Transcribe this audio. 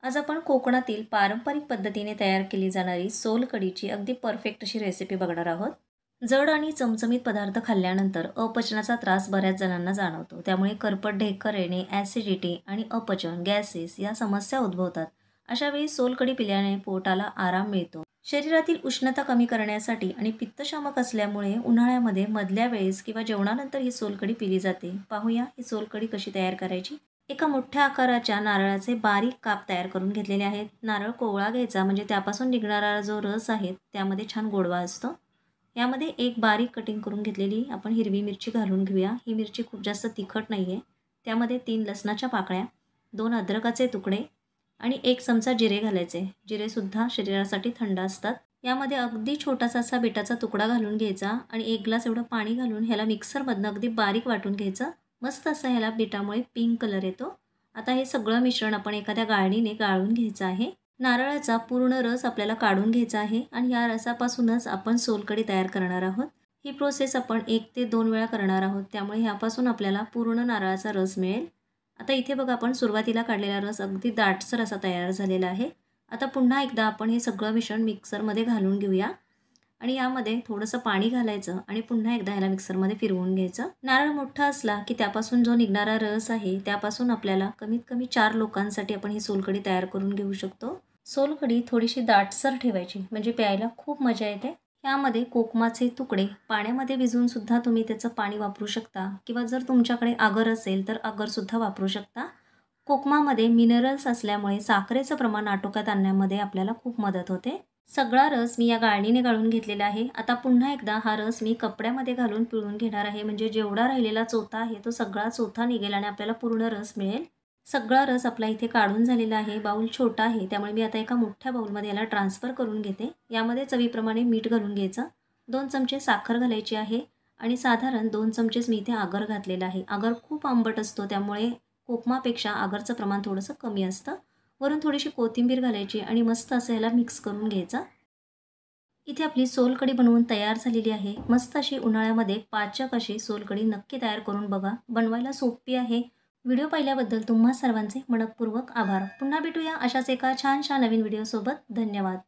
आज आपण कोकणातील पारंपरिक पद्धतीने तयार केली जाणारी सोलकढीची अगदी परफेक्ट अशी रेसिपी बघणार आहोत. जड आणि चमचमीत पदार्थ खाल्ल्यानंतर अपचनाचा त्रास बऱ्याच जणांना जाणवतो. त्यामुळे करपट ढेकर येणे, ॲसिडिटी आणि अपचन, गॅसेस या समस्या उद्भवतात. अशा वेळी सोलकढी पिल्याने पोटाला आराम मिळतो. शरीरातील उष्णता कमी करण्यासाठी आणि पित्तशामक असल्यामुळे उन्हाळ्यामध्ये मधल्या वेळेस किंवा जेवणानंतर ही सोलकढी पिली जाते. पाहूया ही सोलकढी कशी तयार करायची. एका मोठ्या आकाराच्या नारळाचे बारीक काप तयार करून घेतलेले आहेत. नारळ कोवळा घ्यायचा म्हणजे त्यापासून निघणारा जो रस आहे त्यामध्ये छान गोडवा असतो. यामध्ये एक बारीक कटिंग करून घेतलेली आपण हिरवी मिरची घालून घेऊया. ही मिरची खूप जास्त तिखट नाही आहे. त्यामध्ये 3 लसणाच्या पाकळ्या, 2 अद्रकाचे तुकडे आणि 1 चमचा जिरे घालायचे. जिरेसुद्धा शरीरासाठी थंड असतात. यामध्ये अगदी छोटासा असा बीटाचा तुकडा घालून घ्यायचा आणि 1 ग्लास एवढं पाणी घालून ह्याला मिक्सरमधनं अगदी बारीक वाटून घ्यायचं. मस्त असा ह्याला बीटामुळे पिंक कलर येतो. आता हे सगळं मिश्रण आपण एखाद्या गाळणीने गाळून घ्यायचं आहे. नारळाचा पूर्ण रस आपल्याला काढून घ्यायचा आहे आणि या रसापासूनच आपण सोलकढी तयार करणार आहोत. ही प्रोसेस आपण 1 ते 2 वेळा करणार आहोत. त्यामुळे ह्यापासून आपल्याला पूर्ण नारळाचा रस मिळेल. आता इथे बघा आपण सुरुवातीला काढलेला रस अगदी दाटसर असा तयार झालेला आहे. आता पुन्हा एकदा आपण हे सगळं मिश्रण मिक्सरमध्ये घालून घेऊया आणि यामध्ये थोडंसं पाणी घालायचं आणि पुन्हा एकदा ह्याला मिक्सरमध्ये फिरवून घ्यायचं. नारळ मोठा असला की त्यापासून जो निघणारा रस आहे त्यापासून आपल्याला कमीत कमी 4 लोकांसाठी आपण ही सोलकढी तयार करून घेऊ शकतो. सोलकढी थोडीशी दाटसर ठेवायची म्हणजे प्यायला खूप मजा येते. यामध्ये कोकमाचे तुकडे पाण्यामध्ये भिजवून सुद्धा तुम्ही त्याचं पाणी वापरू शकता किंवा जर तुमच्याकडे आगर असेल तर आगरसुद्धा वापरू शकता. कोकमामध्ये मिनरल्स असल्यामुळे साखरेचं प्रमाण आटोक्यात आणण्यामध्ये आपल्याला खूप मदत होते. सगळा रस मी या गाळणीने गाळून घेतलेला आहे. आता पुन्हा एकदा हा रस मी कपड्यामध्ये घालून पिळून घेणार आहे म्हणजे जेवढा राहिलेला चोथा आहे तो सगळा चोथा निघेल आणि आपल्याला पूर्ण रस मिळेल. सगळा रस आपला इथे काढून झालेला आहे. बाऊल छोटा आहे त्यामुळे मी आता एका मोठ्या बाऊलमध्ये याला ट्रान्सफर करून घेते. यामध्ये चवीप्रमाणे मीठ घालून घ्यायचं. 2 चमचे साखर घालायची आहे आणि साधारण 2 चमचेच मी इथे आगर घातलेला आहे. आगर खूप आंबट असतो त्यामुळे कोकमापेक्षा आगरचं प्रमाण थोडंसं कमी असतं. वरून थोडीशी कोथिंबीर घालायची आणि मस्त असं याला मिक्स करून घ्यायचं. इथे आपली सोलकढी बनवून तयार झालेली आहे. मस्त अशी उन्हाळ्यामध्ये पाचक अशी सोलकढी नक्की तयार करून बघा. बनवायला सोपी आहे. व्हिडिओ पाहिल्याबद्दल तुम्हा सर्वांचे मनःपूर्वक आभार. पुन्हा भेटूया अशाच एका छानशा नवीन व्हिडिओसोबत. धन्यवाद.